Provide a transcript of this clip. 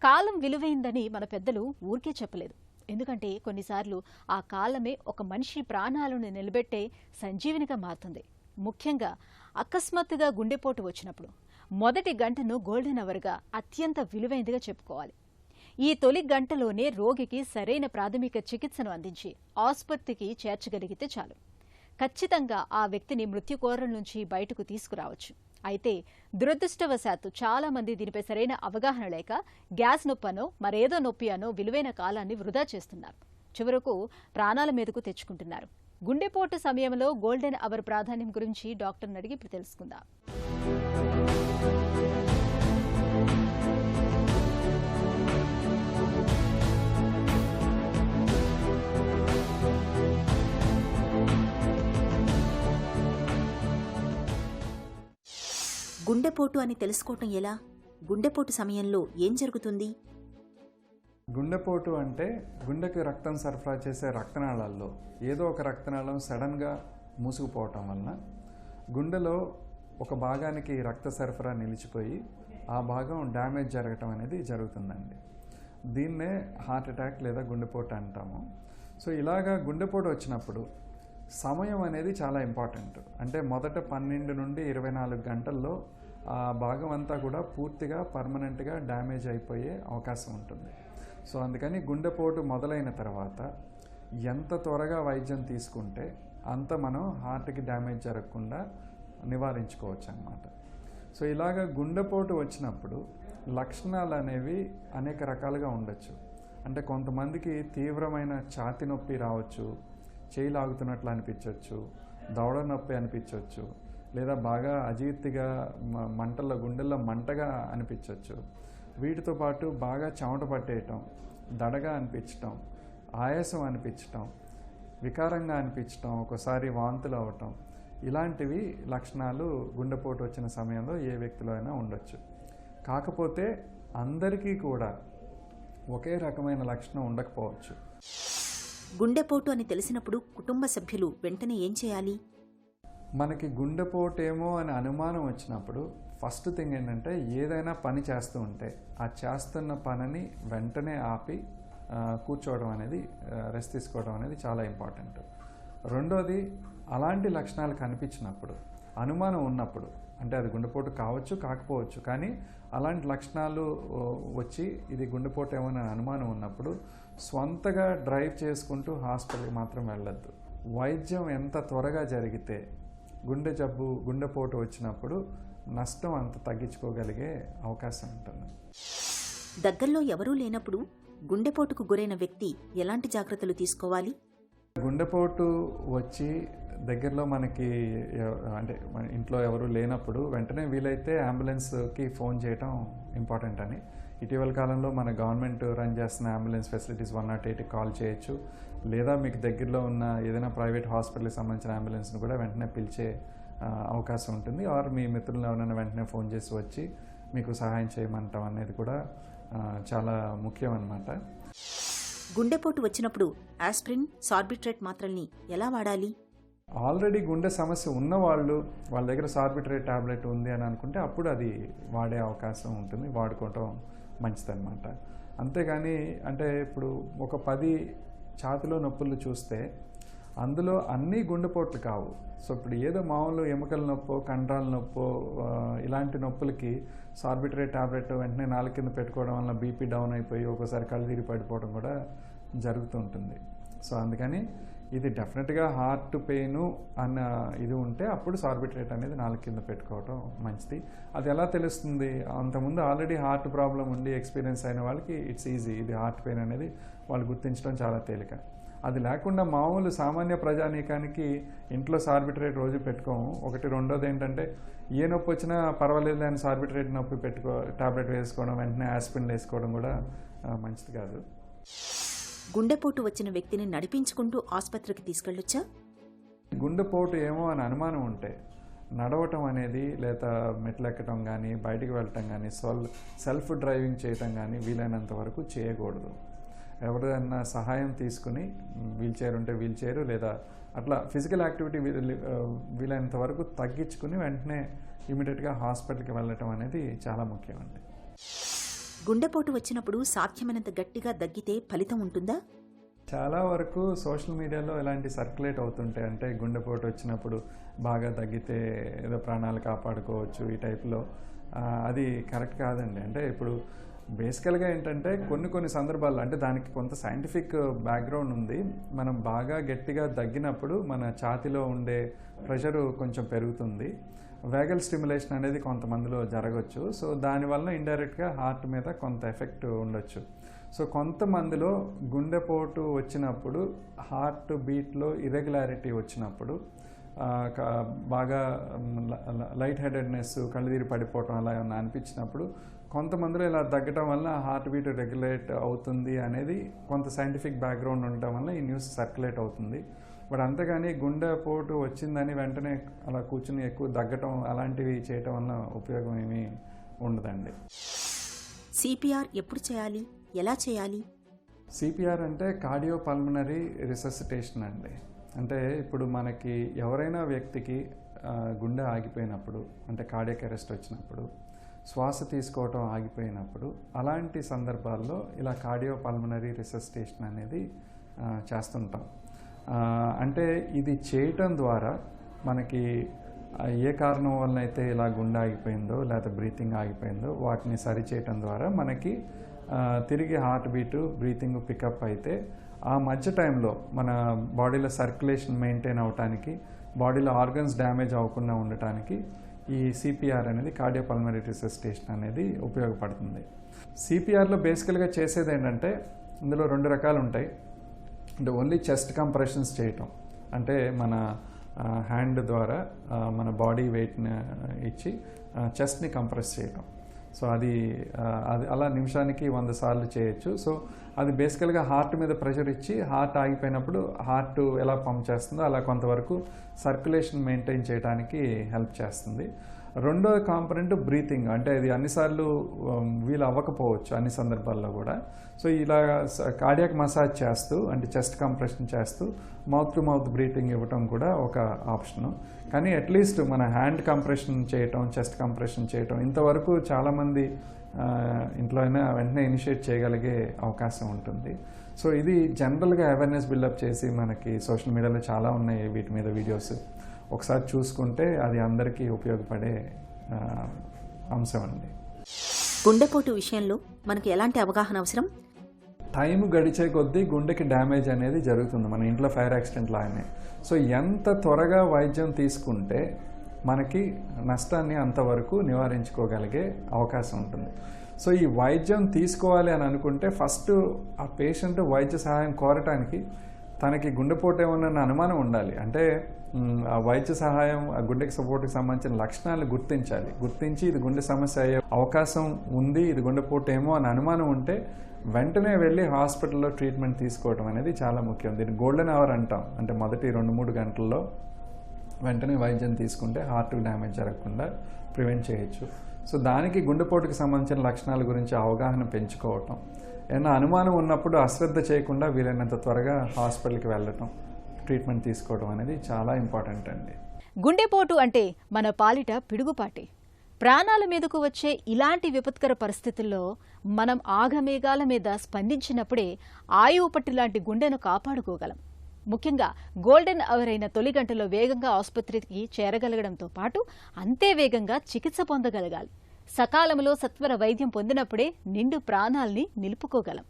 కాలం విలువైందని మన పెద్దలు ఊరికే చెప్పలేదు. ఎందుకంటే కొన్నిసార్లు ఆ కాలమే ఒక మనిషి ప్రాణాలను నిలబెట్టే సంజీవనిగా మారుతుంది. ముఖ్యంగా అకస్మాత్తుగా గుండెపోటు వచ్చినప్పుడు మొదటి గంటను గోల్డెన్ అవర్గా అత్యంత విలువైందిగా చెప్పుకోవాలి. ఈ తొలి గంటలోనే రోగికి సరైన ప్రాథమిక చికిత్సను అందించి ఆసుపత్రికి చేర్చగలిగితే చాలు. ఖచ్చితంగా ఆ వ్యక్తిని మృత్యుకోరం నుంచి బయటకు తీసుకురావచ్చు. అయితే దురదృష్టవశాత్తు చాలా మంది దీనిపై సరైన అవగాహన లేక గ్యాస్ నొప్పనో మరేదో నొప్పి అనో విలువైన కాలాన్ని వృధా చేస్తున్నారు. చివరకు ప్రాణాల మీదకు తెచ్చుకుంటున్నారు. గుండెపోటు సమయంలో గోల్డెన్ అవర్ ప్రాధాన్యం గురించి డాక్టర్ని అడిగి ఇప్పుడు తెలుసుకుందాం. గుండెపోటు అని తెలుసుకోవటం ఎలా? గుండెపోటు సమయంలో ఏం జరుగుతుంది? గుండెపోటు అంటే గుండెకి రక్తం సరఫరా చేసే రక్తనాళాల్లో ఏదో ఒక రక్తనాళం సడన్గా మూసుకుపోవటం వలన గుండెలో ఒక భాగానికి రక్త సరఫరా నిలిచిపోయి ఆ భాగం డ్యామేజ్ జరగటం అనేది జరుగుతుందండి. దీన్నే హార్ట్ అటాక్ లేదా గుండెపోటు అంటాము. సో ఇలాగా గుండెపోటు వచ్చినప్పుడు సమయం అనేది చాలా ఇంపార్టెంట్. అంటే మొదట 12 నుండి 24 గంటల్లో ఆ భాగం అంతా కూడా పూర్తిగా పర్మనెంట్గా డ్యామేజ్ అయిపోయే అవకాశం ఉంటుంది. సో అందుకని గుండెపోటు మొదలైన తర్వాత ఎంత త్వరగా వైద్యం తీసుకుంటే అంత మనం హార్ట్కి డ్యామేజ్ జరగకుండా నివారించుకోవచ్చు అన్నమాట. సో ఇలాగ గుండెపోటు వచ్చినప్పుడు లక్షణాలు అనేవి అనేక రకాలుగా ఉండొచ్చు. అంటే కొంతమందికి తీవ్రమైన ఛాతీ నొప్పి రావచ్చు, చేయి లాగుతున్నట్లు అనిపించవచ్చు, దవడ నొప్పి అనిపించవచ్చు, లేదా బాగా అజీర్తిగా మంటల్లో గుండెల్లో మంటగా అనిపించవచ్చు. వీటితో పాటు బాగా చెమట పట్టేయటం, దడగా అనిపించటం, ఆయాసం అనిపించటం, వికారంగా అనిపించటం, ఒకసారి వాంతులు అవ్వటం, ఇలాంటివి లక్షణాలు గుండెపోటు వచ్చిన సమయంలో ఏ వ్యక్తిలో అయినా ఉండొచ్చు. కాకపోతే అందరికీ కూడా ఒకే రకమైన లక్షణం ఉండకపోవచ్చు. గుండెపోటు అని తెలిసినప్పుడు కుటుంబ సభ్యులు వెంటనే ఏం చేయాలి? మనకి గుండెపోటు ఏమో అని అనుమానం వచ్చినప్పుడు ఫస్ట్ థింగ్ ఏంటంటే ఏదైనా పని చేస్తూ ఉంటే ఆ చేస్తున్న పనిని వెంటనే ఆపి కూర్చోవడం అనేది, రెస్ట్ తీసుకోవడం అనేది చాలా ఇంపార్టెంట్. రెండోది, అలాంటి లక్షణాలు కనిపించినప్పుడు, అనుమానం ఉన్నప్పుడు, అంటే అది గుండెపోటు కావచ్చు కాకపోవచ్చు, కానీ అలాంటి లక్షణాలు వచ్చి ఇది గుండెపోటు ఏమో అని అనుమానం ఉన్నప్పుడు స్వంతగా డ్రైవ్ చేసుకుంటూ హాస్పిటల్కి మాత్రం వెళ్ళొద్దు. వైద్యం ఎంత త్వరగా జరిగితే గుండెపోటు వచ్చినప్పుడు నష్టం అంత తగ్గించుకోగలిగే అవకాశం ఉంటుంది. దగ్గరలో ఎవరూ లేనప్పుడు గుండెపోటుకు గురైన వ్యక్తి ఎలాంటి జాగ్రత్తలు తీసుకోవాలి? గుండెపోటు వచ్చి దగ్గరలో మనకి అంటే మన ఇంట్లో ఎవరు లేనప్పుడు వెంటనే వీలైతే అంబులెన్స్కి ఫోన్ చేయటం ఇంపార్టెంట్ అని. ఇటీవల కాలంలో మన గవర్నమెంట్ రన్ చేస్తున్న అంబులెన్స్ ఫెసిలిటీస్ 108కి కాల్ చేయొచ్చు, లేదా మీకు దగ్గరలో ఉన్న ఏదైనా ప్రైవేట్ హాస్పిటల్కి సంబంధించిన అంబులెన్స్ని కూడా వెంటనే పిలిచే అవకాశం ఉంటుంది. ఆర్ మీ మిత్రులను ఎవరైనా వెంటనే ఫోన్ చేసి వచ్చి మీకు సహాయం చేయమంటాం అనేది కూడా చాలా ముఖ్యం అన్నమాట. గుండెపోటు వచ్చినప్పుడు ఆస్పిరిన్, సార్బిట్రేట్ మాత్రల్ని ఎలా వాడాలి? ఆల్రెడీ గుండె సమస్య ఉన్నవాళ్ళు వాళ్ళ దగ్గర సార్బిట్రేట్ టాబ్లెట్ ఉంది అని అనుకుంటే అప్పుడు అది వాడే అవకాశం ఉంటుంది, వాడుకోవటం మంచిదన్నమాట. అంతేగాని అంటే ఇప్పుడు ఒక 10 ఛాతిలో నొప్పులు చూస్తే అందులో అన్నీ గుండెపోట్లు కావు. సో ఇప్పుడు ఏదో మామూలు ఎముకల నొప్పో, కండరాల నొప్పో, ఇలాంటి నొప్పులకి సార్బిట్రేట్ టాబ్లెట్ వెంటనే నాలుగు కింద పెట్టుకోవడం వల్ల బీపీ డౌన్ అయిపోయి ఒకసారి కళ్ళు తిరిగి పడిపోవడం కూడా జరుగుతూ ఉంటుంది. సో అందుకని ఇది డెఫినెట్గా హార్ట్ పెయిన్ అన్న ఇది ఉంటే అప్పుడు సార్బిట్రేట్ అనేది నాలుగు కింద పెట్టుకోవడం మంచిది. అది ఎలా తెలుస్తుంది? అంతకుముందు ఆల్రెడీ హార్ట్ ప్రాబ్లం ఉండి ఎక్స్పీరియన్స్ అయిన వాళ్ళకి ఇట్స్ ఈజీ, ఇది హార్ట్ పెయిన్ అనేది వాళ్ళు గుర్తించడం చాలా తేలిక. అది లేకుండా మామూలు సామాన్య ప్రజానీకానికి ఇంట్లో సార్బిట్రేట్ రోజు పెట్టుకోము. ఒకటి. రెండోది ఏంటంటే ఏ నొప్పి వచ్చినా పర్వాలేదు అని సార్బిట్రేట్ నొప్పి టాబ్లెట్ వేసుకోవడం, వెంటనే ఆస్పిరిన్ వేసుకోవడం కూడా మంచిది కాదు. గుండెపోటు వచ్చిన వ్యక్తిని నడిపించుకుంటూ ఆసుపత్రికి తీసుకెళ్ళొచ్చా? గుండెపోటు ఏమో అని అనుమానం ఉంటే నడవటం అనేది, లేదా మెట్లెక్కడం కానీ, బయటికి వెళ్ళటం కానీ, సెల్ఫ్ డ్రైవింగ్ చేయటం కానీ వీలైనంత వరకు చేయకూడదు. ఎవరైనా సహాయం తీసుకుని వీల్ చైర్ ఉంటే వీల్ చైర్, లేదా అట్లా ఫిజికల్ యాక్టివిటీ వీలైనంత వరకు తగ్గించుకుని వెంటనే ఇమీడియట్గా హాస్పిటల్కి వెళ్ళటం అనేది చాలా ముఖ్యం అండి. గుండెపోటు వచ్చినప్పుడు సాధ్యమైనంత గట్టిగా దగ్గితే ఫలితం ఉంటుందా? చాలా వరకు సోషల్ మీడియాలో ఇలాంటి సర్క్యులేట్ అవుతుంటాయి. అంటే గుండెపోటు వచ్చినప్పుడు బాగా తగ్గితే ఏదో ప్రాణాలు కాపాడుకోవచ్చు ఈ టైప్లో. అది కరెక్ట్ కాదండి. అంటే ఇప్పుడు బేసికల్గా ఏంటంటే కొన్ని సందర్భాల్లో అంటే దానికి కొంత సైంటిఫిక్ బ్యాక్గ్రౌండ్ ఉంది. మనం బాగా గట్టిగా దగ్గినప్పుడు మన ఛాతీలో ఉండే ప్రెషరు కొంచెం పెరుగుతుంది. వేగల్ స్టిమ్యులేషన్ అనేది కొంతమందిలో జరగవచ్చు. సో దానివల్ల ఇండైరెక్ట్గా హార్ట్ మీద కొంత ఎఫెక్ట్ ఉండొచ్చు. సో కొంతమందిలో గుండెపోటు వచ్చినప్పుడు హార్ట్ బీట్లో ఇర్రెగ్యులారిటీ వచ్చినప్పుడు బాగా లైట్ హెడెడ్నెస్, కళ్ళు తిరిగి పడిపోవటం అలా ఏమన్నా అనిపించినప్పుడు కొంతమందిలో ఇలా తగ్గటం వల్ల హార్ట్ బీట్ రెగ్యులేట్ అవుతుంది అనేది కొంత సైంటిఫిక్ బ్యాక్గ్రౌండ్ ఉండటం వల్ల ఈ న్యూస్ సర్క్యులేట్ అవుతుంది. బట్ అంతేగాని గుండెపోటు వచ్చిందని వెంటనే అలా కూర్చుని ఎక్కువ దగ్గటం అలాంటివి చేయటం వల్ల ఉపయోగం ఏమీ ఉండదండి. సిపిఆర్ ఎప్పుడు చేయాలి, ఎలా చేయాలి? సిపిఆర్ అంటే కార్డియోపల్మనరీ రిససిటేషన్ అండి. అంటే ఇప్పుడు మనకి ఎవరైనా వ్యక్తికి గుండె ఆగిపోయినప్పుడు, అంటే కార్డియాక్ అరెస్ట్ వచ్చినప్పుడు, శ్వాస తీసుకోవటం ఆగిపోయినప్పుడు అలాంటి సందర్భాల్లో ఇలా కార్డియోపల్మనరీ రిససిటేషన్ అనేది చేస్తుంటాం. అంటే ఇది చేయటం ద్వారా మనకి ఏ కారణం వల్ల అయితే ఇలా గుండె ఆగిపోయిందో లేదా బ్రీతింగ్ ఆగిపోయిందో వాటిని సరి చేయటం ద్వారా మనకి తిరిగి హార్ట్ బీటు, బ్రీతింగ్ పికప్ అయితే ఆ మధ్య టైంలో మన బాడీలో సర్క్యులేషన్ మెయింటైన్ అవటానికి, బాడీలో ఆర్గన్స్ డ్యామేజ్ అవ్వకుండా ఉండటానికి ఈ సిపిఆర్ అనేది కార్డియోపల్మనరీ రిససిటేషన్ అనేది ఉపయోగపడుతుంది. సిపిఆర్లో బేసికల్గా చేసేది ఏంటంటే ఇందులో 2 రకాలు ఉంటాయి. అంటే ఓన్లీ చెస్ట్ కంప్రెషన్స్ చేయటం, అంటే మన హ్యాండ్ ద్వారా మన బాడీ వెయిట్ని ఇచ్చి చెస్ట్ని కంప్రెస్ చేయటం. సో అది అలా నిమిషానికి 100 సార్లు చేయొచ్చు. సో అది బేసికల్గా హార్ట్ మీద ప్రెషర్ ఇచ్చి హార్ట్ ఆగిపోయినప్పుడు హార్ట్ ఎలా పంప్ చేస్తుందో అలా కొంతవరకు సర్క్యులేషన్ మెయింటైన్ చేయడానికి హెల్ప్ చేస్తుంది. రెండో కాంపొనెంట్ బ్రీతింగ్. అంటే ఇది అన్నిసార్లు వీలు అవ్వకపోవచ్చు అన్ని సందర్భాల్లో కూడా. సో ఇలా కార్డియాక్ మసాజ్ చేస్తూ, అంటే చెస్ట్ కంప్రెషన్ చేస్తూ మౌత్ టు మౌత్ బ్రీతింగ్ ఇవ్వటం కూడా ఒక ఆప్షను. కానీ అట్లీస్ట్ మన హ్యాండ్ కంప్రెషన్ చేయటం, చెస్ట్ కంప్రెషన్ చేయటం ఇంతవరకు చాలామంది ఇంట్లో అయినా వెంటనే ఇనిషియేట్ చేయగలిగే అవకాశం ఉంటుంది. సో ఇది జనరల్గా అవేర్నెస్ బిల్డప్ చేసి మనకి సోషల్ మీడియాలో చాలా ఉన్నాయి వీటి మీద వీడియోస్. ఒకసారి చూసుకుంటే అది అందరికీ ఉపయోగపడే అంశం అండి. గుండెపోటు విషయంలో మనకి ఎలాంటి అవగాహన అవసరం? టైం గడిచే కొద్దీ గుండెకి డ్యామేజ్ అనేది జరుగుతుంది మన ఇంట్లో ఫైర్ యాక్సిడెంట్ లాగానే. సో ఎంత త్వరగా వైద్యం తీసుకుంటే మనకి నష్టాన్ని అంతవరకు నివారించుకోగలిగే అవకాశం ఉంటుంది. సో ఈ వైద్యం తీసుకోవాలి అని అనుకుంటే ఫస్ట్ ఆ పేషెంట్ వైద్య సహాయం కోరటానికి తనకి గుండెపోటు ఏమన్నా అనుమానం ఉండాలి. అంటే ఆ వైద్య సహాయం, ఆ గుండెకి సపోర్ట్కి సంబంధించిన లక్షణాలను గుర్తించి ఇది గుండె సమస్య అయ్యే అవకాశం ఉంది, ఇది గుండెపోటు ఏమో అని అనుమానం ఉంటే వెంటనే వెళ్ళి హాస్పిటల్లో ట్రీట్మెంట్ తీసుకోవడం అనేది చాలా ముఖ్యం. దీన్ని గోల్డెన్ అవర్ అంటాం. అంటే మొదటి 2-3 గంటల్లో వెంటనే వైద్యం తీసుకుంటే హార్ట్ డ్యామేజ్ జరగకుండా ప్రివెంట్ చేయొచ్చు. సో దానికి గుండెపోటుకి సంబంధించిన లక్షణాల గురించి అవగాహన పెంచుకోవటం, ఏమైనా అనుమానం ఉన్నప్పుడు అశ్రద్ధ చేయకుండా వీలైనంత త్వరగా హాస్పిటల్కి వెళ్ళటం, ట్రీట్మెంట్ తీసుకోవడం అనేది చాలా ఇంపార్టెంట్ అండి. గుండెపోటు అంటే మన పాలిట పిడుగుపాటి. ప్రాణాల మీదకు వచ్చే ఇలాంటి విపత్కర పరిస్థితుల్లో మనం ఆగమేఘాల మీద స్పందించినప్పుడే ఆయువు పట్టు లాంటి గుండెను కాపాడుకోగలం. ముఖ్యంగా గోల్డెన్ అవర్ అయిన తొలి గంటలో వేగంగా ఆసుపత్రికి చేరగలగడంతో పాటు అంతే వేగంగా చికిత్స పొందగలగాలి. సకాలంలో సత్వర వైద్యం పొందినప్పుడే నిండు ప్రాణాల్ని నిలుపుకోగలం.